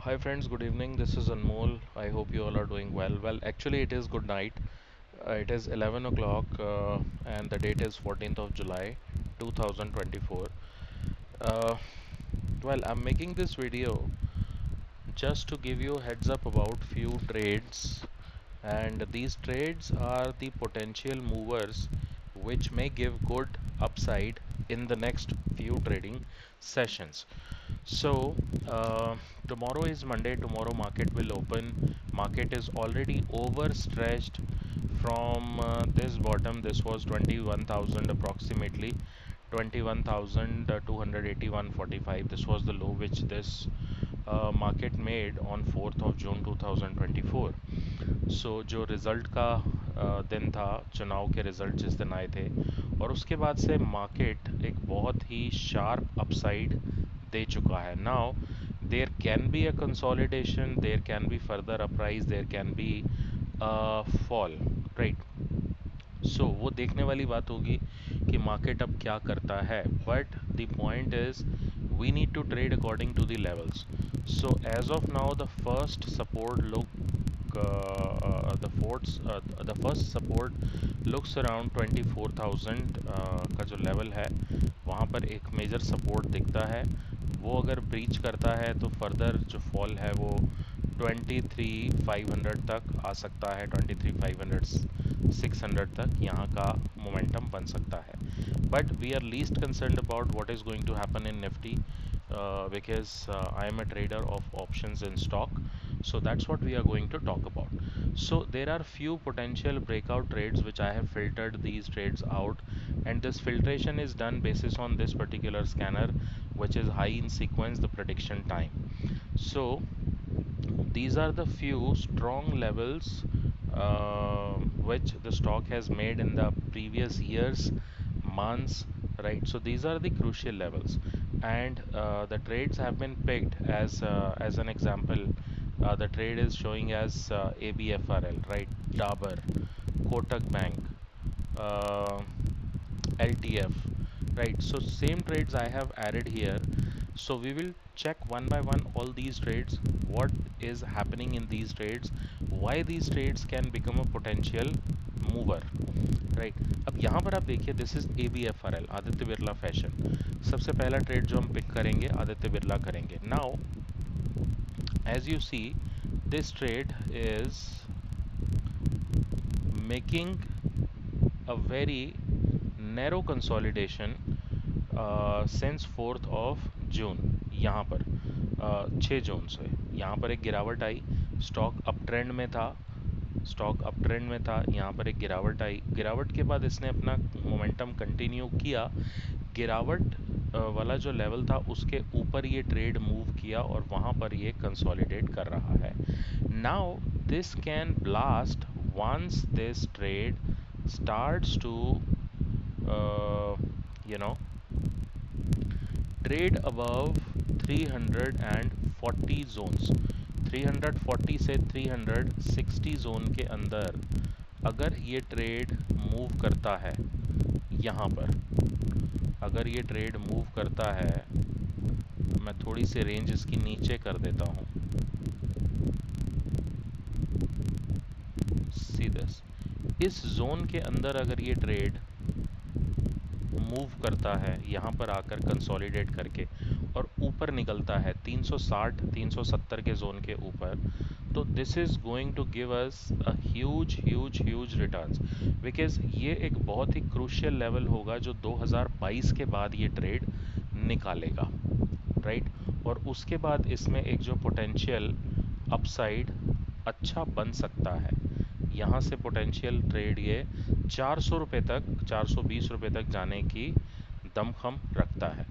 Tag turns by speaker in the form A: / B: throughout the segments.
A: Hi friends, good evening. This is Anmol. I hope you all are doing well. Well, actually, it is good night. It is 11 o'clock and the date is 14th of July 2024. Uh, well, I'm making this video just to give you a heads up about few trades, and these trades are the potential movers which may give good upside in the next few trading sessions. So tomorrow is Monday. Tomorrow market will open. Market is already overstretched from this bottom. This was 21,000 approximately, 21,281.45. This was the low which this market made on 4th of June 2024. सो जो result का दिन था, चुनाव के result जिस दिन आए थे, और उसके बाद से मार्केट एक बहुत ही शार्प अपसाइड दे चुका है. Now there can be a consolidation, there can be further uprise, there can be fall, right. So वो देखने वाली बात होगी कि मार्केट अब क्या करता है, but the point is we need to trade according to the levels. So as of now the first support the first support looks around 24,000 का जो लेवल है वहाँ पर एक मेजर सपोर्ट दिखता है. वो अगर ब्रीच करता है तो फर्दर जो फॉल है वो 23,500 तक आ सकता है, 23,500 600 तक यहाँ का मोमेंटम बन सकता है. But we are least concerned about what is going to happen in Nifty because I am a trader of options in stock, so that's what we are going to talk about. So there are few potential breakout trades which I have filtered these trades out, and this filtration is done basis on this particular scanner which is high in sequence the prediction time. So these are the few strong levels which the stock has made in the previous years, months, right? So these are the crucial levels, and the trades have been picked as an example. The trade is showing as ABFRL, right? Dabur, Kotak Bank, uh, LTF, right? So same trades I have added here. So we will check one by one all these trades, what is happening in these trades, why these trades can become a potential mover, right. अब यहाँ पर आप देखिए, this is ABFRL, Aditya Birla fashion. सबसे पहला trade जो हम pick करेंगे आदित्य बिरला करेंगे. Now as you see, this trade is making a very narrow consolidation since 4th of June. यहाँ पर 6 जून से यहाँ पर एक गिरावट आई. स्टॉक अप ट्रेंड में था, यहाँ पर एक गिरावट आई. गिरावट के बाद इसने अपना मोमेंटम कंटिन्यू किया. गिरावट वाला जो लेवल था उसके ऊपर ये ट्रेड मूव किया और वहाँ पर ये कंसोलिडेट कर रहा है. Now this can blast once this trade starts to uh, you know trade above 340 zones. 340 से 360 जोन के अंदर अगर ये ट्रेड मूव करता है, यहाँ पर अगर ये ट्रेड मूव करता है, मैं थोड़ी सी रेंज इसकी नीचे कर देता हूँ. सी दिस, इस जोन के अंदर अगर ये ट्रेड मूव करता है यहाँ पर आकर कंसोलिडेट करके और ऊपर निकलता है 360 370 के जोन के ऊपर, तो this is going to give us a huge huge huge returns, because ये एक बहुत ही क्रूशियल लेवल होगा जो 2022 के बाद ये ट्रेड निकालेगा, राइट. और उसके बाद इसमें एक जो पोटेंशियल अपसाइड अच्छा बन सकता है, यहाँ से पोटेंशियल ट्रेड ये 400 रुपये तक, 420 रुपये तक जाने की दमखम रखता है.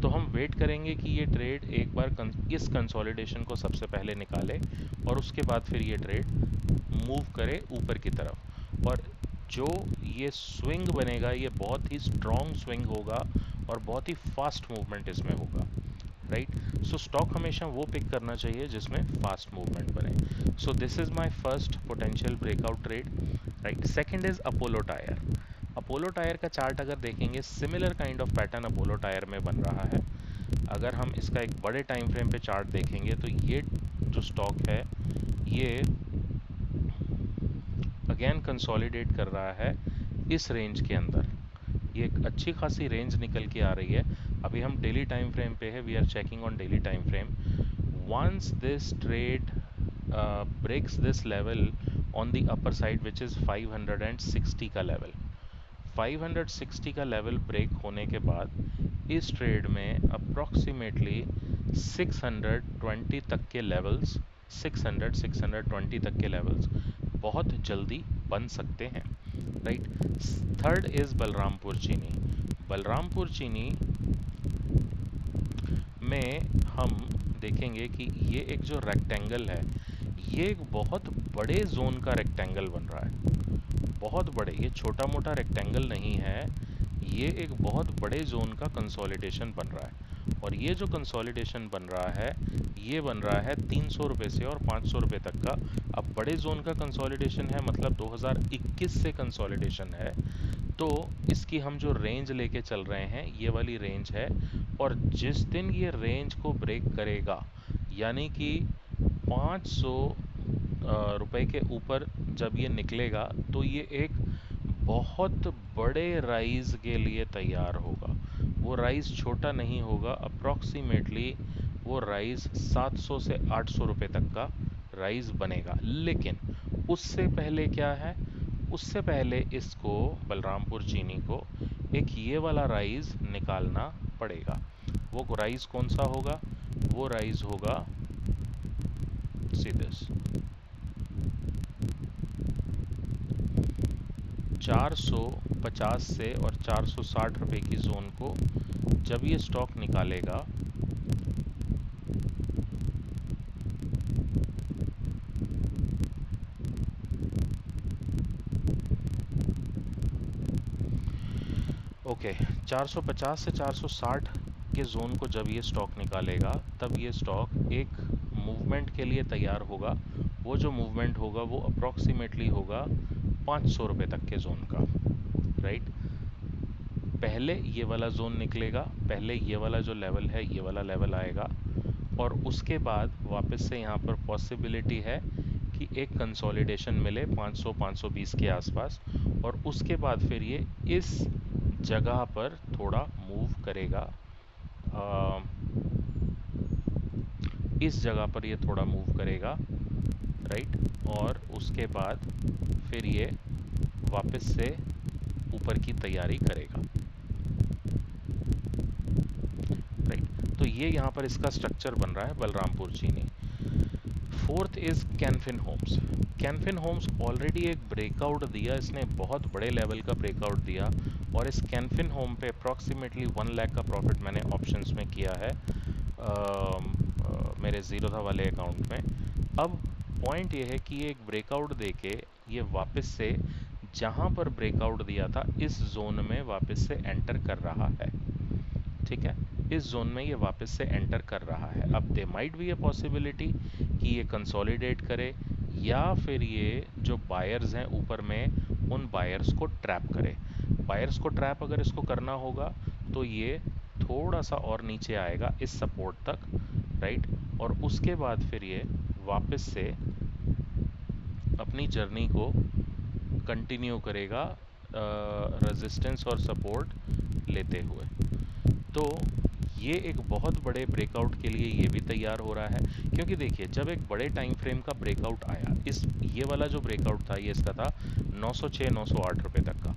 A: तो हम वेट करेंगे कि ये ट्रेड एक बार इस कंसोलिडेशन को सबसे पहले निकाले और उसके बाद फिर ये ट्रेड मूव करे ऊपर की तरफ. और जो ये स्विंग बनेगा ये बहुत ही स्ट्रॉन्ग स्विंग होगा और बहुत ही फास्ट मूवमेंट इसमें होगा, राइट. सो स्टॉक हमेशा वो पिक करना चाहिए जिसमें फास्ट मूवमेंट बने. So this is my first potential breakout trade, right. Second is Apollo tyre. Apollo tyre का चार्ट अगर देखेंगे, similar kind of pattern Apollo tyre में बन रहा है. अगर हम इसका एक बड़े टाइम फ्रेम पे चार्ट देखेंगे तो ये जो स्टॉक है ये अगेन कंसोलिडेट कर रहा है इस रेंज के अंदर। ये एक अच्छी खासी रेंज निकल के आ रही है। अभी हम डेली टाइम फ्रेम पे है, we are checking on daily time frame. Once this trade breaks this level on the upper side which is 560 का लेवल, 560 का लेवल ब्रेक होने के बाद इस ट्रेड में अप्रॉक्सीमेटली 620 तक के लेवल्स, 620 तक के लेवल्स बहुत जल्दी बन सकते हैं, राइट। थर्ड इज बलरामपुर चीनी। बलरामपुर चीनी में हम देखेंगे कि ये एक जो रेक्टेंगल है, ये एक बहुत बड़े जोन का रेक्टेंगल बन रहा है, बहुत बड़े, ये छोटा मोटा रेक्टेंगल नहीं है, ये एक बहुत बड़े जोन का कंसोलिडेशन बन रहा है। और ये जो कंसोलिडेशन बन रहा है, ये बन रहा है 300 रुपये से और 500 रुपये तक का। अब बड़े जोन का कंसोलिडेशन है, मतलब 2021 से कंसोलिडेशन है, तो इसकी हम जो रेंज लेके चल रहे हैं ये वाली रेंज है। और जिस दिन ये रेंज को ब्रेक करेगा, यानी कि 500 रुपए के ऊपर जब ये निकलेगा, तो ये एक बहुत बड़े राइज के लिए तैयार होगा। वो राइज छोटा नहीं होगा, अप्रॉक्सीमेटली वो राइज 700 से 800 रुपए तक का राइज बनेगा। लेकिन उससे पहले क्या है, उससे पहले इसको, बलरामपुर चीनी को, एक ये वाला राइज निकालना पड़ेगा। वो राइज कौन सा होगा? वो राइज होगा सीधे 450 से और 460 रुपए की जोन को जब ये स्टॉक निकालेगा, ओके, 450 से 460 के जोन को जब ये स्टॉक निकालेगा, तब ये स्टॉक एक मूवमेंट के लिए तैयार होगा। वो जो मूवमेंट होगा वो अप्रॉक्सीमेटली होगा 500 रुपये तक के जोन का, राइट। पहले ये वाला जोन निकलेगा, पहले ये वाला जो लेवल है ये वाला लेवल आएगा, और उसके बाद वापस से यहाँ पर पॉसिबिलिटी है कि एक कंसोलिडेशन मिले 500-520 के आसपास, और उसके बाद फिर ये इस जगह पर थोड़ा मूव करेगा। अ, इस जगह पर ये थोड़ा मूव करेगा, राइट। और उसके बाद फिर ये वापस से ऊपर की तैयारी करेगा, राइट। तो ये यहाँ पर इसका स्ट्रक्चर बन रहा है Balrampur Chini. Fourth is Canfin Homes. Canfin Homes already एक ब्रेकआउट दिया, इसने बहुत बड़े लेवल का ब्रेकआउट दिया, और इस कैनफिन होम पे अप्रॉक्सीमेटली 1 लाख का प्रॉफिट मैंने ऑप्शंस में किया है, मेरे जीरोधा वाले अकाउंट में। अब पॉइंट ये है कि ये एक ब्रेकआउट देके ये वापस से जहां पर ब्रेकआउट दिया था इस जोन में वापस से एंटर कर रहा है, ठीक है। इस जोन में ये वापस से एंटर कर रहा है। अब they might be a possibility कि ये कंसोलिडेट करे, या फिर ये जो बायर्स हैं ऊपर में उन बायर्स को ट्रैप करे। बायर्स को ट्रैप अगर इसको करना होगा तो ये थोड़ा सा और नीचे आएगा इस सपोर्ट तक, राइट। और उसके बाद फिर ये वापस से अपनी जर्नी को कंटिन्यू करेगा रेजिस्टेंस और सपोर्ट लेते हुए। तो ये एक बहुत बड़े ब्रेकआउट के लिए ये भी तैयार हो रहा है, क्योंकि देखिए जब एक बड़े टाइम फ्रेम का ब्रेकआउट आया, इस ये वाला जो ब्रेकआउट था ये इसका था 906-908 रुपए तक का।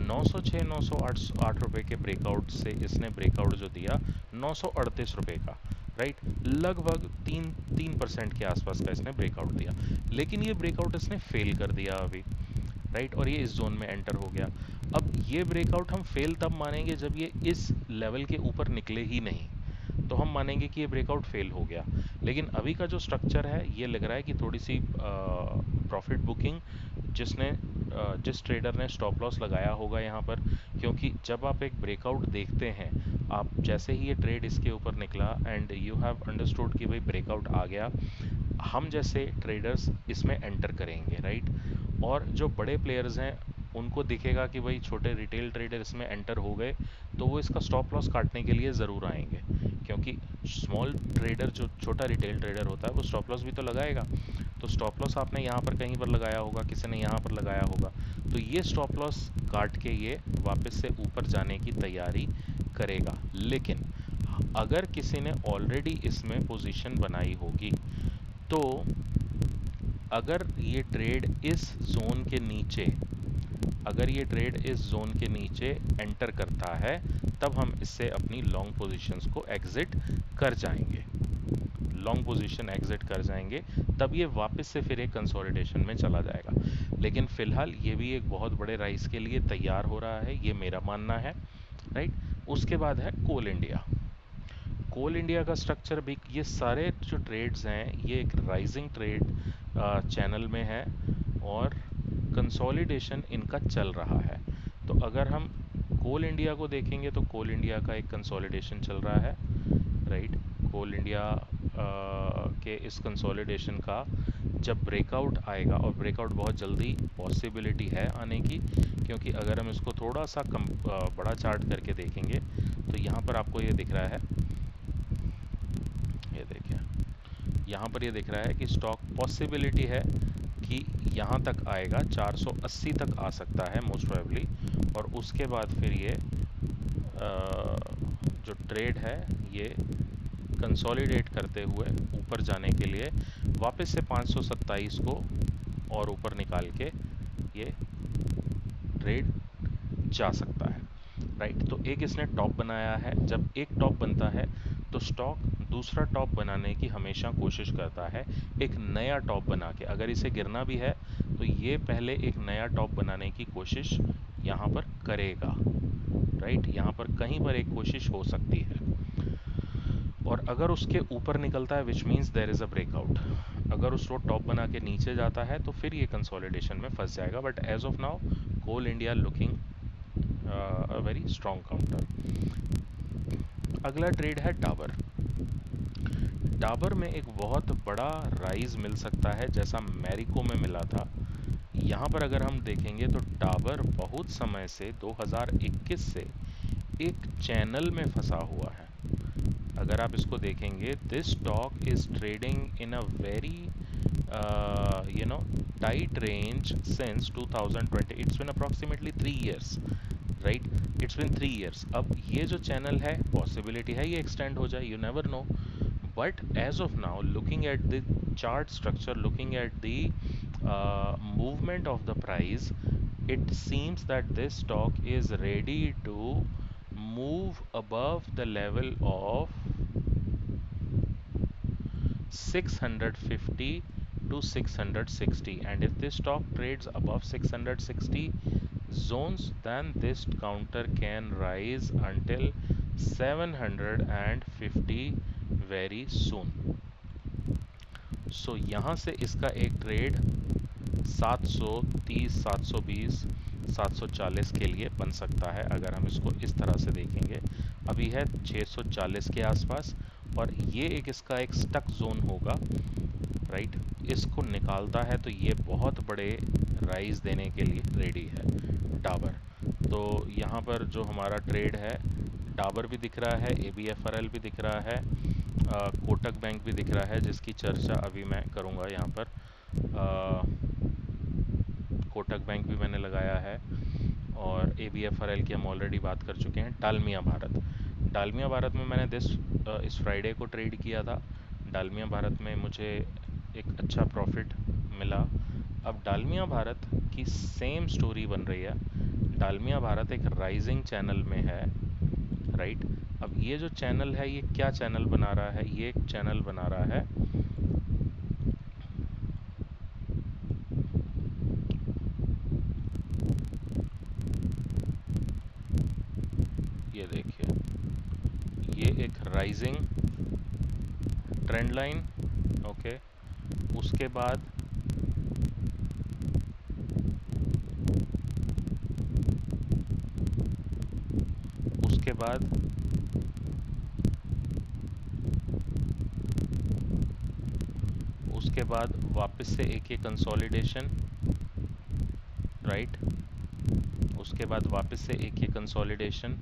A: 906-908 रुपए के ब्रेकआउट से इसने ब्रेकआउट जो दिया 938 रुपए का, राइट। लगभग 3% के आसपास का इसने ब्रेकआउट दिया, लेकिन ये ब्रेकआउट इसने फेल कर दिया अभी, राइट। और ये इस जोन में एंटर हो गया। अब ये ब्रेकआउट हम फेल तब मानेंगे जब ये इस लेवल के ऊपर निकले ही नहीं, तो हम मानेंगे कि ये ब्रेकआउट फेल हो गया। लेकिन अभी का जो स्ट्रक्चर है ये लग रहा है कि थोड़ी सी प्रॉफिट बुकिंग जिस ट्रेडर ने स्टॉप लॉस लगाया होगा यहाँ पर, क्योंकि जब आप एक ब्रेकआउट देखते हैं, आप जैसे ही ये ट्रेड इसके ऊपर निकला एंड यू हैव अंडरस्टूड कि भाई ब्रेकआउट आ गया, हम जैसे ट्रेडर्स इसमें एंटर करेंगे, राइट। और जो बड़े प्लेयर्स हैं उनको दिखेगा कि भाई छोटे रिटेल ट्रेडर इसमें एंटर हो गए, तो वो इसका स्टॉप लॉस काटने के लिए ज़रूर आएंगे, क्योंकि स्मॉल ट्रेडर, जो छोटा रिटेल ट्रेडर होता है, वो स्टॉप लॉस भी तो लगाएगा। तो स्टॉप लॉस आपने यहाँ पर कहीं पर लगाया होगा, किसी ने यहाँ पर लगाया होगा, तो ये स्टॉप लॉस काट के ये वापस से ऊपर जाने की तैयारी करेगा। लेकिन अगर किसी ने ऑलरेडी इसमें पोजीशन बनाई होगी, तो अगर ये ट्रेड इस जोन के नीचे अगर ये ट्रेड इस जोन के नीचे एंटर करता है, तब हम इससे अपनी लॉन्ग पोजीशंस को एग्जिट कर जाएंगे। लॉन्ग पोजीशन एग्जिट कर जाएंगे, तब ये वापस से फिर एक कंसोलिडेशन में चला जाएगा। लेकिन फिलहाल ये भी एक बहुत बड़े राइज के लिए तैयार हो रहा है, ये मेरा मानना है। राइट। उसके बाद है कोल इंडिया। कोल इंडिया का स्ट्रक्चर भी, ये सारे जो ट्रेड्स हैं ये एक राइजिंग ट्रेड चैनल में है और कंसोलिडेशन इनका चल रहा है। तो अगर हम कोल इंडिया को देखेंगे तो कोल इंडिया का एक कंसोलिडेशन चल रहा है। राइट। कोल इंडिया के इस कंसोलिडेशन का जब ब्रेकआउट आएगा, और ब्रेकआउट बहुत जल्दी पॉसिबिलिटी है आने की, क्योंकि अगर हम इसको थोड़ा सा बड़ा चार्ट करके देखेंगे तो यहाँ पर आपको ये दिख रहा है, ये देखिए, यहाँ पर ये दिख रहा है कि स्टॉक पॉसिबिलिटी है कि यहाँ तक आएगा, 480 तक आ सकता है मोस्ट प्रोबेबली। और उसके बाद फिर ये जो ट्रेड है ये कंसोलिडेट करते हुए ऊपर जाने के लिए वापस से 527 को और ऊपर निकाल के ये ट्रेड जा सकता है। राइट। तो एक इसने टॉप बनाया है, जब एक टॉप बनता है तो स्टॉक दूसरा टॉप बनाने की हमेशा कोशिश करता है, एक नया टॉप बना के। अगर इसे गिरना भी है तो ये पहले एक नया टॉप बनाने की कोशिश यहाँ पर करेगा। राइट। यहाँ पर कहीं पर एक कोशिश हो सकती है, और अगर उसके ऊपर निकलता है which means there is a breakout. अगर उसको टॉप बना के नीचे जाता है तो फिर ये कंसोलिडेशन में फंस जाएगा। But as of now Coal India looking a very strong counter. अगला ट्रेड है डाबर। डाबर में एक बहुत बड़ा राइज मिल सकता है, जैसा मैरिको में मिला था। यहाँ पर अगर हम देखेंगे तो डाबर बहुत समय से 2021 से एक चैनल में फंसा हुआ है। अगर आप इसको देखेंगे, this stock is trading in a very tight range since 2020। It's been approximately 3 years। Right. It's been 3 years। अब ये जो चैनल है, पॉसिबिलिटी है ये एक्सटेंड हो जाए, you never know. But as of now, looking at the chart structure, looking at the movement of the price, it seems that this stock is ready to move above the level of 650 to 660, and if this stock trades above 660 zones, then this counter can rise until 750 very soon. सो यहाँ से इसका एक trade 730, 720, 740 के लिए बन सकता है, अगर हम इसको इस तरह से देखेंगे। अभी है 640 के आसपास, और ये एक इसका एक स्टक जोन होगा। राइट। इसको निकालता है तो ये बहुत बड़े राइज देने के लिए रेडी है डाबर। तो यहाँ पर जो हमारा ट्रेड है, डाबर भी दिख रहा है, ABFRL भी दिख रहा है, कोटक बैंक भी दिख रहा है, जिसकी चर्चा अभी मैं करूँगा यहाँ पर। कोटक बैंक भी मैंने लगाया है, और ABFRL की हम ऑलरेडी बात कर चुके हैं। डालमिया भारत, डालमिया भारत में मैंने इस फ्राइडे को ट्रेड किया था। डालमिया भारत में मुझे एक अच्छा प्रॉफिट मिला। अब डालमिया भारत की सेम स्टोरी बन रही है। डालमिया भारत एक राइजिंग चैनल में है। राइट। अब ये जो चैनल है, ये क्या चैनल बना रहा है? ये एक चैनल बना रहा है, ये देखिए, ये एक राइजिंग ट्रेंड लाइन। ओके। उसके बाद उसके बाद उसके बाद वापस से एक ये कंसोलिडेशन। राइट। उसके बाद वापस से एक ये कंसोलिडेशन।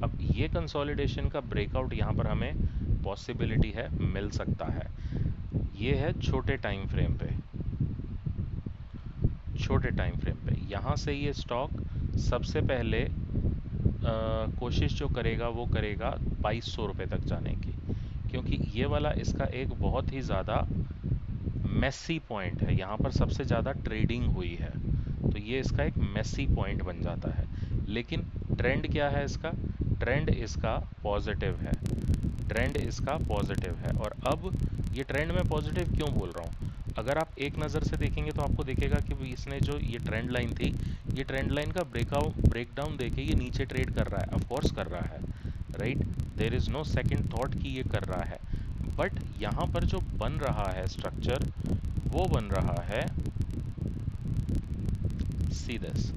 A: अब ये कंसोलिडेशन का ब्रेकआउट यहाँ पर हमें पॉसिबिलिटी है मिल सकता है। ये है छोटे टाइम फ्रेम पे, छोटे टाइम फ्रेम पे यहाँ से ये स्टॉक सबसे पहले कोशिश जो करेगा वो करेगा 2200 रुपये तक जाने की, क्योंकि ये वाला इसका एक बहुत ही ज़्यादा मेसी पॉइंट है, यहाँ पर सबसे ज़्यादा ट्रेडिंग हुई है, तो ये इसका एक मेसी पॉइंट बन जाता है। लेकिन ट्रेंड क्या है इसका? ट्रेंड इसका पॉजिटिव है, ट्रेंड इसका पॉजिटिव है। और अब ये ट्रेंड में पॉजिटिव क्यों बोल रहा हूँ, अगर आप एक नज़र से देखेंगे तो आपको दिखेगा कि इसने जो ये ट्रेंड लाइन थी, ये ट्रेंड लाइन का ब्रेकडाउन देके ये नीचे ट्रेड कर रहा है, ऑफ कोर्स कर रहा है, right, there is no second thought कि ये कर रहा है। बट यहाँ पर जो बन रहा है स्ट्रक्चर, वो बन रहा है, सी दिस,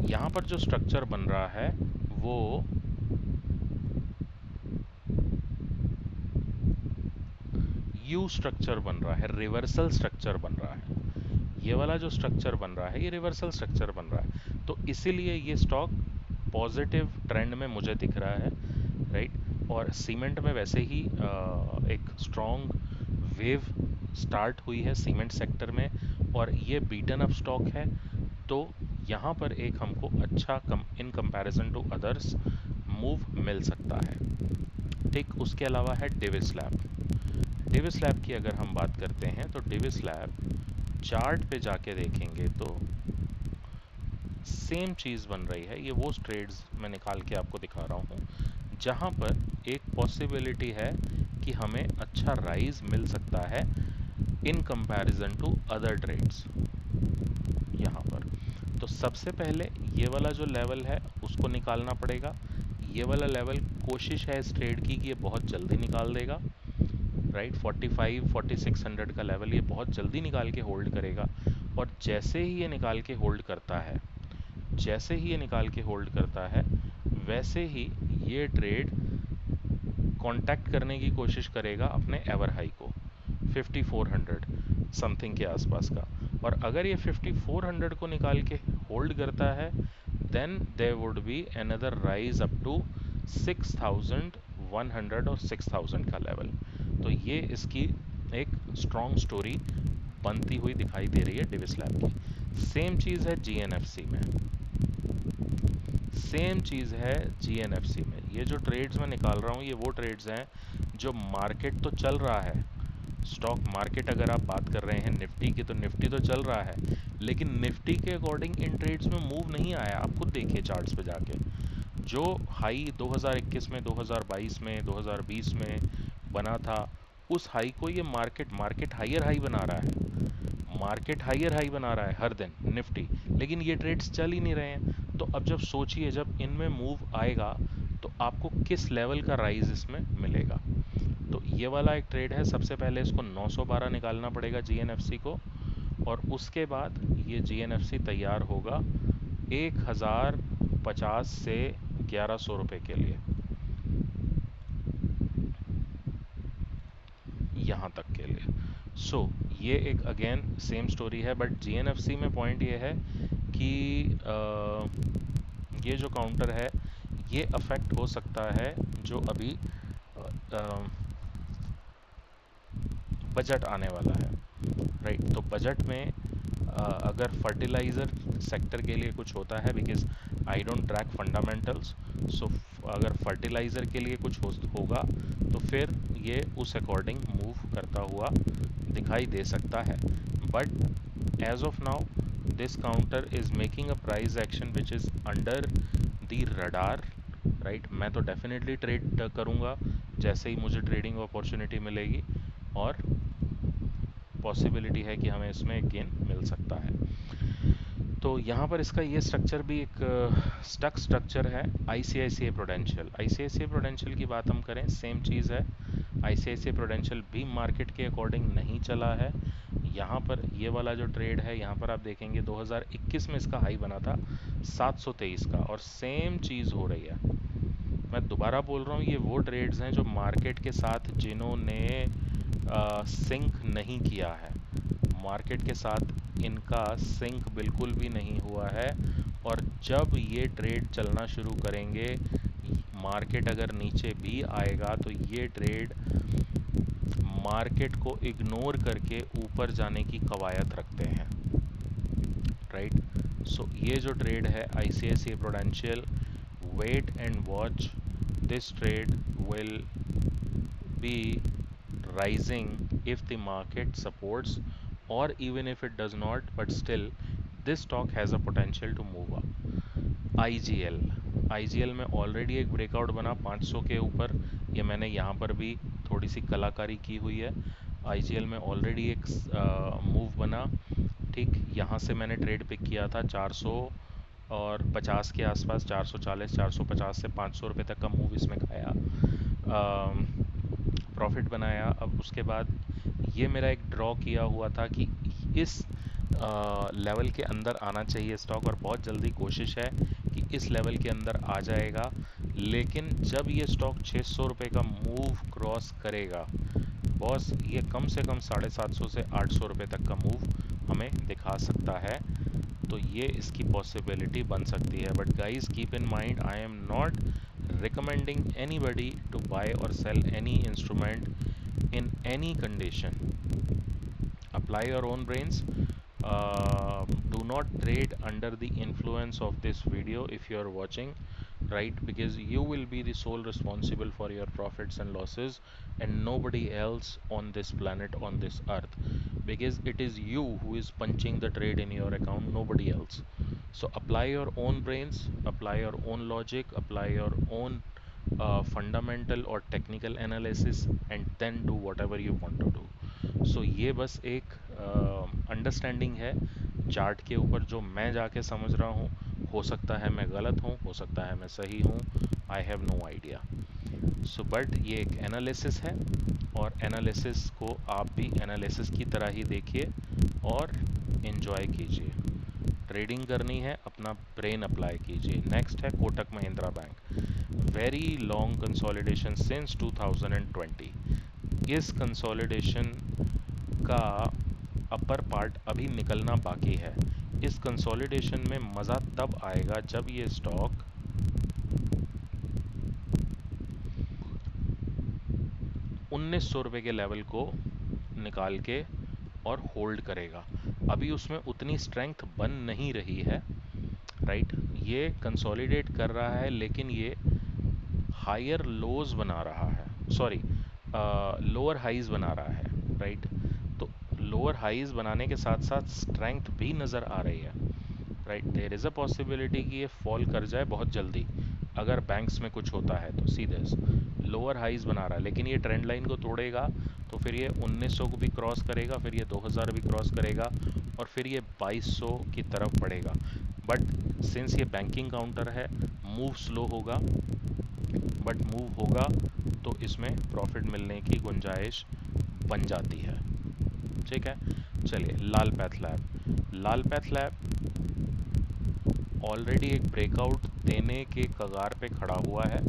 A: यहाँ पर जो स्ट्रक्चर बन रहा है वो यू स्ट्रक्चर बन रहा है, रिवर्सल स्ट्रक्चर बन रहा है। ये वाला जो स्ट्रक्चर बन रहा है ये रिवर्सल स्ट्रक्चर बन रहा है, तो इसीलिए ये स्टॉक पॉजिटिव ट्रेंड में मुझे दिख रहा है, राइट। और सीमेंट में वैसे ही एक स्ट्रॉन्ग वेव स्टार्ट हुई है सीमेंट सेक्टर में, और ये बीटन अप स्टॉक है, तो यहाँ पर एक हमको अच्छा in comparison to others move मिल सकता है। ठीक, उसके अलावा है डेविस लैब। डेविस लैब की अगर हम बात करते हैं तो डेविस लैब चार्ट पे जाके देखेंगे तो सेम चीज़ बन रही है। ये वो ट्रेड्स मैं निकाल के आपको दिखा रहा हूँ जहाँ पर एक पॉसिबिलिटी है कि हमें अच्छा राइज मिल सकता है in comparison to other trades यहाँ पर। तो सबसे पहले ये वाला जो लेवल है उसको निकालना पड़ेगा। ये वाला लेवल कोशिश है इस ट्रेड की कि ये बहुत जल्दी निकाल देगा, राइट। 45-4600 का लेवल ये बहुत जल्दी निकाल के होल्ड करेगा, और जैसे ही ये निकाल के होल्ड करता है, जैसे ही ये निकाल के होल्ड करता है, वैसे ही ये ट्रेड कांटेक्ट करने की कोशिश करेगा अपने एवर हाई को 5400 समथिंग के आसपास का। और अगर ये 5400 को निकाल के होल्ड करता है, then there would be another rise up to 6100 और 6000 का लेवल। तो ये इसकी एक स्ट्रॉन्ग स्टोरी बनती हुई दिखाई दे रही है डेविस लैब की। सेम चीज़ है जीएनएफसी में, सेम चीज़ है जीएनएफसी में। ये जो ट्रेड्स मैं निकाल रहा हूँ ये वो ट्रेड्स हैं जो मार्केट तो चल रहा है, स्टॉक मार्केट अगर आप बात कर रहे हैं निफ्टी की, तो निफ्टी तो चल रहा है, लेकिन निफ्टी के अकॉर्डिंग इन ट्रेड्स में मूव नहीं आया। आप खुद देखिए चार्ट्स पे जाके, जो हाई 2021 में, 2022 में, 2020 में बना था, उस हाई को ये मार्केट हायर हाई बना रहा है, मार्केट हायर हाई बना रहा है हर दिन निफ्टी, लेकिन ये ट्रेड्स चल ही नहीं रहे हैं। तो अब जब सोचिए जब इनमें मूव आएगा तो आपको किस लेवल का राइज इसमें मिलेगा। तो ये वाला एक ट्रेड है, सबसे पहले इसको 912 निकालना पड़ेगा जीएनएफसी को, और उसके बाद ये जीएनएफसी तैयार होगा 1050 से 1100 रुपए के लिए, यहाँ तक के लिए। ये एक अगेन सेम स्टोरी है, बट जीएनएफसी में पॉइंट ये है कि ये जो काउंटर है ये अफेक्ट हो सकता है जो अभी बजट आने वाला है, राइट। तो बजट में अगर फर्टिलाइज़र सेक्टर के लिए कुछ होता है, because I don't track fundamentals, so अगर फर्टिलाइज़र के लिए कुछ होगा तो फिर ये उस अकॉर्डिंग मूव करता हुआ दिखाई दे सकता है। But as of now this counter is making a price action which is under the radar, right. मैं तो डेफिनेटली ट्रेड करूँगा जैसे ही मुझे ट्रेडिंग अपॉर्चुनिटी मिलेगी, और पॉसिबिलिटी है कि हमें इसमें एक गेन मिल सकता है। तो यहाँ पर इसका ये स्ट्रक्चर भी एक स्टक स्ट्रक्चर है। आईसीआईसीआई प्रूडेंशियल, आईसीआईसीआई प्रूडेंशियल की बात हम करें, सेम चीज़ है। आईसीआईसीआई प्रूडेंशियल भी मार्केट के अकॉर्डिंग नहीं चला है। यहाँ पर ये वाला जो ट्रेड है, यहाँ पर आप देखेंगे 2021 में इसका हाई बना था 723 का, और सेम चीज़ हो रही है। मैं दोबारा बोल रहा हूँ, ये वो ट्रेड्स हैं जो मार्केट के साथ जिन्होंने सिंक नहीं किया है, मार्केट के साथ इनका सिंक बिल्कुल भी नहीं हुआ है, और जब ये ट्रेड चलना शुरू करेंगे, मार्केट अगर नीचे भी आएगा तो ये ट्रेड मार्केट को इग्नोर करके ऊपर जाने की कवायद रखते हैं, राइट। सो ये जो ट्रेड है ICICI Prudential, wait and watch, this trade will be rising if the market supports, or even if it does not, but still this stock has a potential to move up. IGL, IGL में already एक breakout बना 500 के ऊपर, ये मैंने यहाँ पर भी थोड़ी सी कलाकारी की हुई है। IGL में ऑलरेडी एक मूव बना, ठीक, यहाँ से मैंने ट्रेड पिक किया था 400 और 50 के आसपास, 440 450 से 500 रुपये तक का मूव इसमें खाया, प्रॉफिट बनाया। अब उसके बाद ये मेरा एक ड्रॉ किया हुआ था कि इस लेवल के अंदर आना चाहिए स्टॉक, और बहुत जल्दी कोशिश है कि इस लेवल के अंदर आ जाएगा। लेकिन जब ये स्टॉक 600 रुपये का मूव क्रॉस करेगा बॉस, ये कम से कम 750 से 800 रुपये तक का मूव हमें दिखा सकता है, तो ये इसकी पॉसिबिलिटी बन सकती है। But guys keep in mind, I am not recommending anybody to buy or sell any instrument in any condition. Apply your own brains. Do not trade under the influence of this video if you are watching, right? Because you will be the sole responsible for your profits and losses, and nobody else on this planet, on this earth, because it is you who is punching the trade in your account, nobody else. So apply your own brains, apply your own logic, apply your own fundamental or technical analysis, and then do whatever you want to do. सो ये बस एक understanding है chart के ऊपर जो मैं जाके समझ रहा हूँ। हो सकता है मैं गलत हूँ, हो सकता है मैं सही हूँ, I have no idea. So but ये एक एनालिसिस है, और एनालिसिस को आप भी एनालिसिस की तरह ही देखिए और इन्जॉय कीजिए। ट्रेडिंग करनी है, अपना ब्रेन अप्लाई कीजिए। नेक्स्ट है Kotak Mahindra bank, very long consolidation since 2020। इस कंसोलिडेशन का अपर पार्ट अभी निकलना बाकी है। इस कंसोलिडेशन में मज़ा तब आएगा जब ये स्टॉक 1900 रुपये के लेवल को निकाल के और होल्ड करेगा। अभी उसमें उतनी स्ट्रेंथ बन नहीं रही है, राइट। ये कंसोलिडेट कर रहा है, लेकिन ये हायर लोज बना रहा है, सॉरी लोअर हाइज बना रहा है, राइट। तो लोअर हाइज बनाने के साथ साथ स्ट्रेंथ भी नज़र आ रही है, right. There is a possibility कि ये फॉल कर जाए बहुत जल्दी, अगर बैंक्स में कुछ होता है तो सीधे लोअर हाइज बना रहा है। लेकिन ये ट्रेंड लाइन को तोड़ेगा तो फिर ये 1900 को भी क्रॉस करेगा, फिर ये 2000 भी क्रॉस करेगा, और फिर ये 2200 की तरफ बढ़ेगा। बट सिंस ये बैंकिंग काउंटर है, मूव स्लो होगा, बट मूव होगा तो इसमें प्रॉफिट मिलने की गुंजाइश बन जाती है, ठीक है। चलिए लाल पैथ लैब, लाल पैथ लैब ऑलरेडी एक ब्रेकआउट देने के कगार पे खड़ा हुआ है,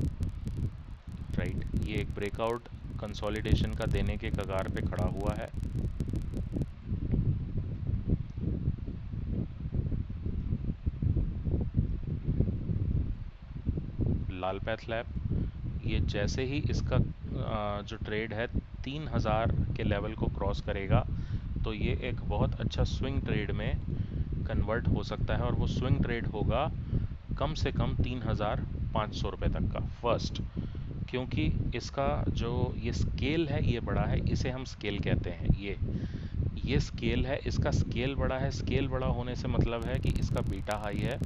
A: राइट। ये एक ब्रेकआउट कंसोलिडेशन का देने के कगार पे खड़ा हुआ है। लाल पैथ लैब, ये जैसे ही इसका जो ट्रेड है 3000 के लेवल को क्रॉस करेगा तो ये एक बहुत अच्छा स्विंग ट्रेड में कन्वर्ट हो सकता है, और वो स्विंग ट्रेड होगा कम से कम 3500 रुपये तक का फर्स्ट, क्योंकि इसका जो ये स्केल है ये बड़ा है, इसे हम स्केल कहते हैं। ये स्केल है, इसका स्केल बड़ा है। स्केल बड़ा होने से मतलब है कि इसका बीटा हाई है,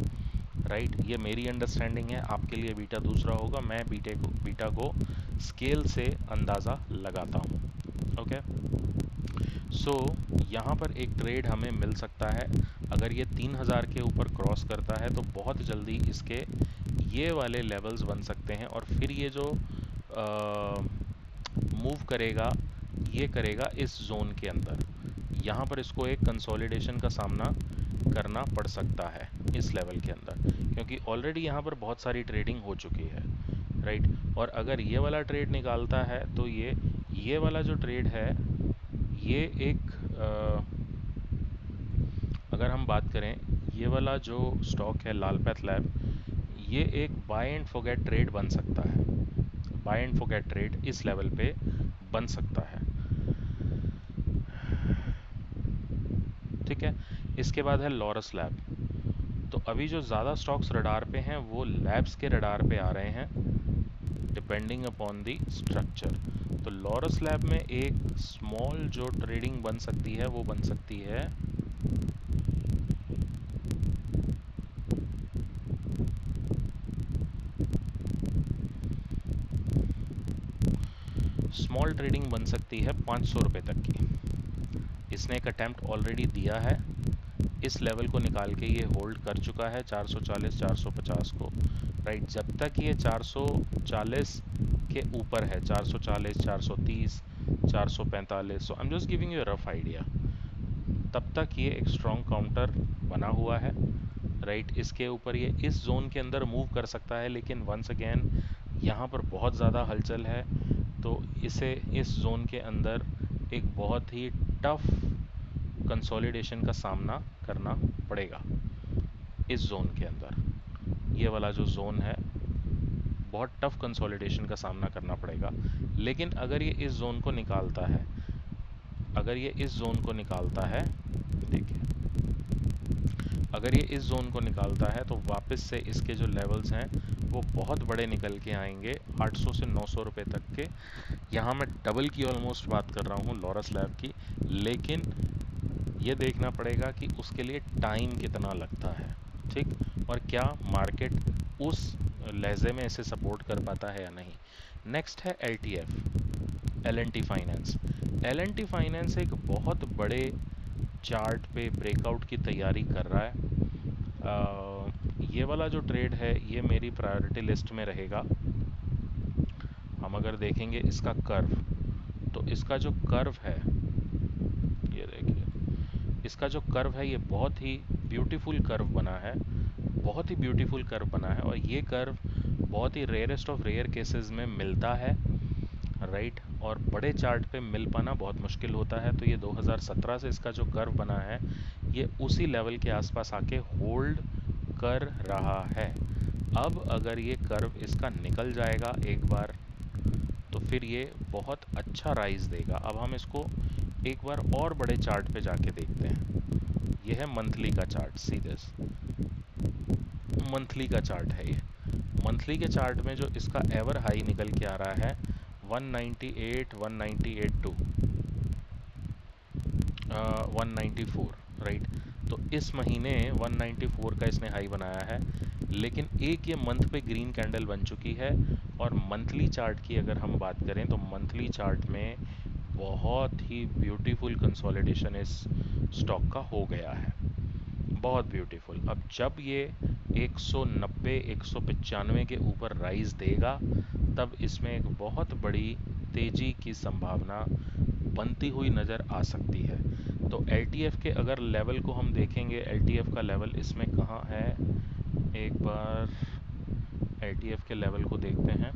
A: राइट। ये मेरी अंडरस्टैंडिंग है, आपके लिए बीटा दूसरा होगा। मैं बीटा को स्केल से अंदाज़ा लगाता हूँ, ओके। सो यहाँ पर एक ट्रेड हमें मिल सकता है, अगर ये 3000 के ऊपर क्रॉस करता है तो बहुत जल्दी इसके ये वाले लेवल्स बन सकते हैं, और फिर ये जो मूव करेगा ये करेगा इस जोन के अंदर। यहाँ पर इसको एक कंसोलिडेशन का सामना करना पड़ सकता है इस लेवल के अंदर, क्योंकि ऑलरेडी यहाँ पर बहुत सारी ट्रेडिंग हो चुकी है, राइट। और अगर ये वाला ट्रेड निकालता है तो ये वाला जो ट्रेड है ये एक अगर हम बात करें, ये वाला जो स्टॉक है लाल पैथ लैब, ये एक बाय एंड फॉरगेट ट्रेड बन सकता है। बाय एंड फॉरगेट ट्रेड इस लेवल पे बन सकता है। ठीक है। इसके बाद है लॉरस लैब। तो अभी जो ज़्यादा स्टॉक्स रडार पे हैं वो लैब्स के रडार पे आ रहे हैं, डिपेंडिंग अपॉन दी स्ट्रक्चर। तो लॉरस लैब में एक स्मॉल जो ट्रेडिंग बन सकती है वो बन सकती है स्मॉल ट्रेडिंग बन सकती है 500 रुपये तक की। इसने एक अटेम्प्ट ऑलरेडी दिया है, इस लेवल को निकाल के ये होल्ड कर चुका है 440 450 को। राइट, जब तक ये 440 के ऊपर है, 440 430 445, so I am just giving you a rough idea, तब तक ये एक स्ट्रॉन्ग काउंटर बना हुआ है। राइट, इसके ऊपर ये इस जोन के अंदर मूव कर सकता है, लेकिन वंस अगेन यहाँ पर बहुत ज़्यादा हलचल है, तो इसे इस जोन के अंदर एक बहुत ही टफ कंसोलिडेशन का सामना करना पड़ेगा। इस जोन के अंदर ये वाला जो जोन है, बहुत टफ कंसोलिडेशन का सामना करना पड़ेगा। लेकिन अगर ये इस जोन को निकालता है, अगर ये इस जोन को निकालता है, देखिए, अगर ये इस जोन को निकालता है तो वापस से इसके जो लेवल्स हैं वो बहुत बड़े निकल के आएंगे, 800 से 900 रुपए तक के। यहाँ मैं डबल की ऑलमोस्ट बात कर रहा हूँ लॉरस लैब की, लेकिन ये देखना पड़ेगा कि उसके लिए टाइम कितना लगता है। ठीक, और क्या मार्केट उस लहजे में इसे सपोर्ट कर पाता है या नहीं। नेक्स्ट है L T F, L N T Finance. L N T Finance एक बहुत बड़े चार्ट पे ब्रेकआउट की तैयारी कर रहा है। ये वाला जो ट्रेड है ये मेरी प्रायोरिटी लिस्ट में रहेगा। हम अगर देखेंगे इसका कर्व, तो इसका जो कर्व है, ये देखिए, इसका जो कर्व है ये बहुत ही ब्यूटीफुल कर्व बना है, बहुत ही ब्यूटीफुल कर्व बना है, और ये कर्व बहुत ही रेयरेस्ट ऑफ रेयर केसेस में मिलता है। राइट, और बड़े चार्ट पे मिल पाना बहुत मुश्किल होता है। तो ये 2017 से इसका जो कर्व बना है ये उसी लेवल के आसपास आके होल्ड कर रहा है। अब अगर ये कर्व इसका निकल जाएगा एक बार, तो फिर ये बहुत अच्छा राइज देगा। अब हम इसको एक बार और बड़े चार्ट पे जाके देखते हैं। ये है मंथली का चार्ट, सीधे मंथली का चार्ट है ये। मंथली के चार्ट में जो इसका एवर हाई निकल के आ रहा है 198 198.2 194, राइट। तो इस महीने 194 का इसने हाई बनाया है, लेकिन एक ये मंथ पे ग्रीन कैंडल बन चुकी है। और मंथली चार्ट की अगर हम बात करें तो मंथली चार्ट में बहुत ही ब्यूटीफुल कंसोलिडेशन इस स्टॉक का हो गया है, बहुत ब्यूटीफुल। अब जब ये 190 195 के ऊपर राइज देगा, तब इसमें एक बहुत बड़ी तेजी की संभावना बनती हुई नज़र आ सकती है। तो एल के अगर लेवल को हम देखेंगे, एल का लेवल इसमें कहाँ है, एक बार एल के लेवल को देखते हैं।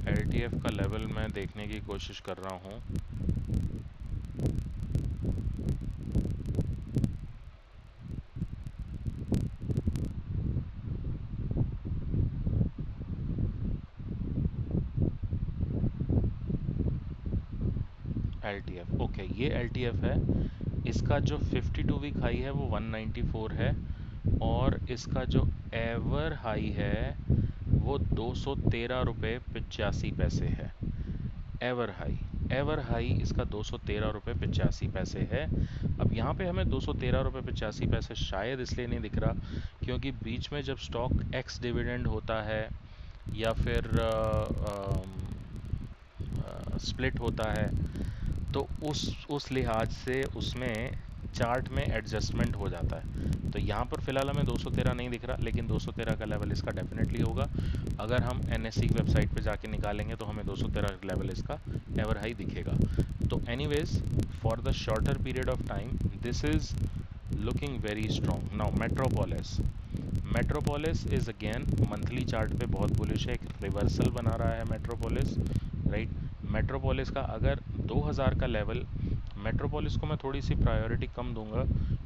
A: एल का लेवल मैं देखने की कोशिश कर रहा हूँ। एल ओके, ये एल है। इसका जो 52 वीक हाई है वो 194 है, और इसका जो एवर हाई है वो 213 रुपये 85 पैसे है। एवर हाई, एवर हाई इसका 213 रुपये 85 पैसे है। अब यहाँ पे हमें 213 रुपये 85 पैसे शायद इसलिए नहीं दिख रहा क्योंकि बीच में जब स्टॉक एक्स डिविडेंड होता है या फिर स्प्लिट होता है, तो उस लिहाज से उसमें चार्ट में एडजस्टमेंट हो जाता है। तो यहाँ पर फिलहाल हमें 213 नहीं दिख रहा, लेकिन 213 का लेवल इसका डेफिनेटली होगा। अगर हम एनएससी की वेबसाइट पे जाके निकालेंगे तो हमें 213 लेवल इसका एवर हाई दिखेगा। तो anyways, for the shorter period of time this is looking very strong. Now metropolis, metropolis is again monthly chart पे बहुत बुलिश है, एक रिवर्सल बना रहा है मेट्रोपोलिस, राइट। मेट्रोपोलिस का अगर 2000 का लेवल, मेट्रोपोलिस को मैं थोड़ी सी प्रायोरिटी कम दूंगा,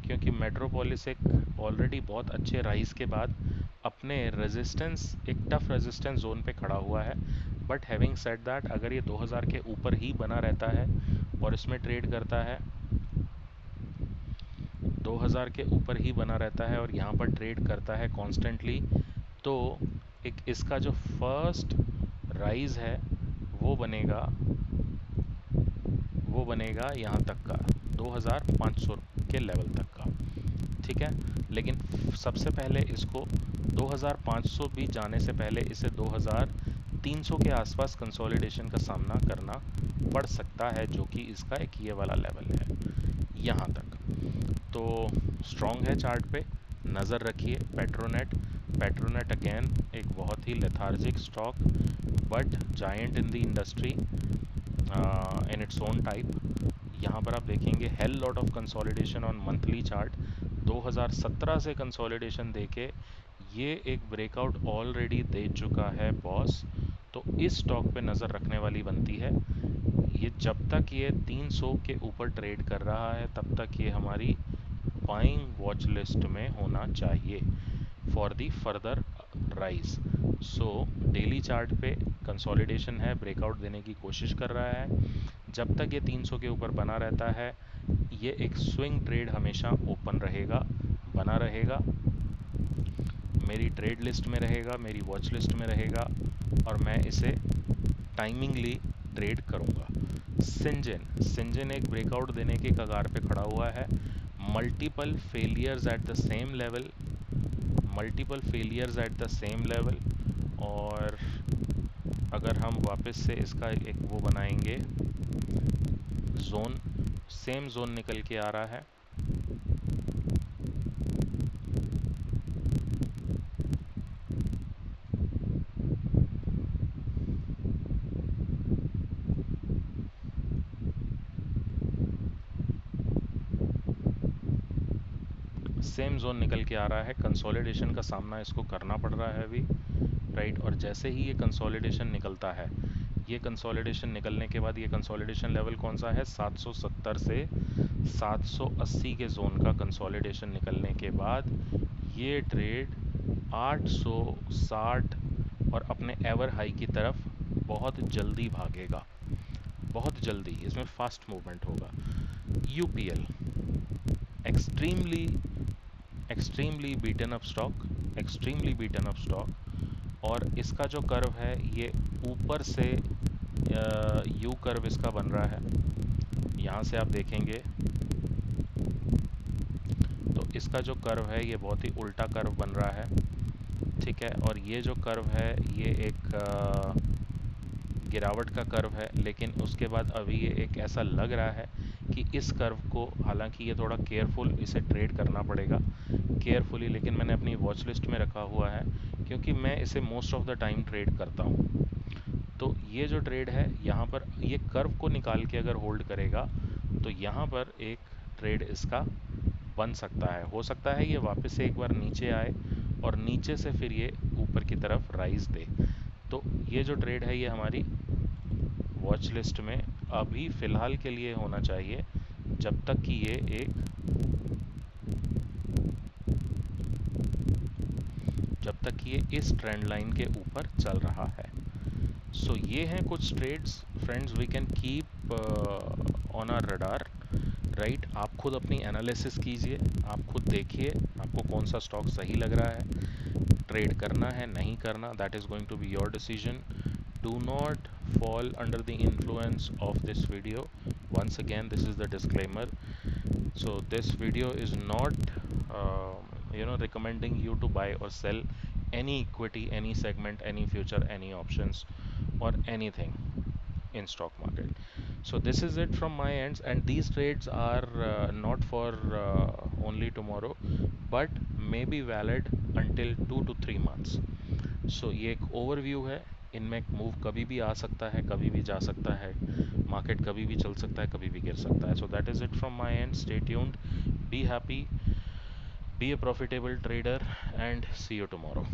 A: क्योंकि मेट्रोपोलिस एक ऑलरेडी बहुत अच्छे राइज के बाद अपने रेजिस्टेंस, एक टफ रेजिस्टेंस जोन पे खड़ा हुआ है। बट हैविंग सेड दैट, अगर ये 2000 के ऊपर ही बना रहता है और इसमें ट्रेड करता है, 2000 के ऊपर ही बना रहता है और यहाँ पर ट्रेड करता है कॉन्स्टेंटली, तो एक इसका जो फर्स्ट राइज है वो बनेगा, वो बनेगा यहाँ तक का 2500 के लेवल तक का, ठीक है। लेकिन सबसे पहले इसको 2500 भी जाने से पहले इसे 2300 के आसपास कंसोलिडेशन का सामना करना पड़ सकता है, जो कि इसका एक ये वाला लेवल है यहाँ तक। तो स्ट्रॉन्ग है चार्ट पे, नज़र रखिए। पेट्रोनेट, पेट्रोनेट अगेन एक बहुत ही lethargic stock, but giant in the industry in its own type. यहाँ पर आप देखेंगे hell lot of consolidation on monthly chart. 2017 से कंसोलिडेशन देके ये एक ब्रेकआउट ऑलरेडी दे चुका है बॉस। तो इस स्टॉक पे नज़र रखने वाली बनती है। ये जब तक ये 300 के ऊपर ट्रेड कर रहा है तब तक ये हमारी बाइंग वॉच लिस्ट में होना चाहिए for the further rise. So daily chart पे कंसोलिडेशन है, ब्रेकआउट देने की कोशिश कर रहा है। जब तक ये 300 के ऊपर बना रहता है, ये एक स्विंग ट्रेड हमेशा ओपन रहेगा, बना रहेगा, मेरी ट्रेड लिस्ट में रहेगा, मेरी वॉच लिस्ट में रहेगा, और मैं इसे टाइमिंगली ट्रेड करूंगा। सिंजन, सिंजन एक ब्रेकआउट देने के कगार पे खड़ा हुआ है। Multiple failures at the same level, multiple failures at the same level. और अगर हम वापस से इसका एक वो बनाएंगे जोन, सेम जोन निकल के आ रहा है। सेम जोन निकल के आ रहा है, कंसोलिडेशन का सामना इसको करना पड़ रहा है अभी, राइट। और जैसे ही ये कंसोलिडेशन निकलता है, ये कंसोलिडेशन निकलने के बाद ये कंसोलिडेशन लेवल कौन सा है, 770 से 780 के जोन का कंसोलिडेशन निकलने के बाद ये ट्रेड 860 और अपने एवर हाई की तरफ बहुत जल्दी भागेगा, बहुत जल्दी इसमें फास्ट मूवमेंट होगा। UPL extremely, extremely beaten up stock, extremely beaten up stock. और इसका जो कर्व है ये ऊपर से यू कर्व इसका बन रहा है। यहाँ से आप देखेंगे तो इसका जो कर्व है ये बहुत ही उल्टा कर्व बन रहा है, ठीक है। और ये जो कर्व है ये एक गिरावट का कर्व है, लेकिन उसके बाद अभी ये एक ऐसा लग रहा है कि इस कर्व को, हालांकि ये थोड़ा केयरफुल इसे ट्रेड करना पड़ेगा, केयरफुली, लेकिन मैंने अपनी वॉच लिस्ट में रखा हुआ है क्योंकि मैं इसे most of the time trade करता हूँ। तो ये जो ट्रेड है यहाँ पर ये कर्व को निकाल के अगर होल्ड करेगा तो यहाँ पर एक ट्रेड इसका बन सकता है। हो सकता है ये वापस से एक बार नीचे आए और नीचे से फिर ये ऊपर की तरफ राइज दे। तो ये जो ट्रेड है ये हमारी वॉच लिस्ट में अभी फ़िलहाल के लिए होना चाहिए, जब तक कि ये एक, जब तक कि ये इस ट्रेंड लाइन के ऊपर चल रहा है। सो ये हैं कुछ trades friends, we can keep on our radar, right. आप खुद अपनी एनालिसिस कीजिए, आप खुद देखिए आपको कौन सा स्टॉक सही लग रहा है, ट्रेड करना है नहीं करना, that is going to be your decision. Do not fall under the influence of this video. Once again, this is the disclaimer. So this video is not recommending you to buy or sell any equity, any segment, any future, any options or anything in stock market. So this is it from my ends, and these trades are not for only tomorrow, but may be valid until 2 to 3 months. सो ये एक overview है। इनमें move कभी भी आ सकता है, कभी भी जा सकता है, मार्केट कभी भी चल सकता है, कभी भी गिर सकता है। So that is it from my end. Stay tuned, be happy, be a profitable trader, and see you tomorrow.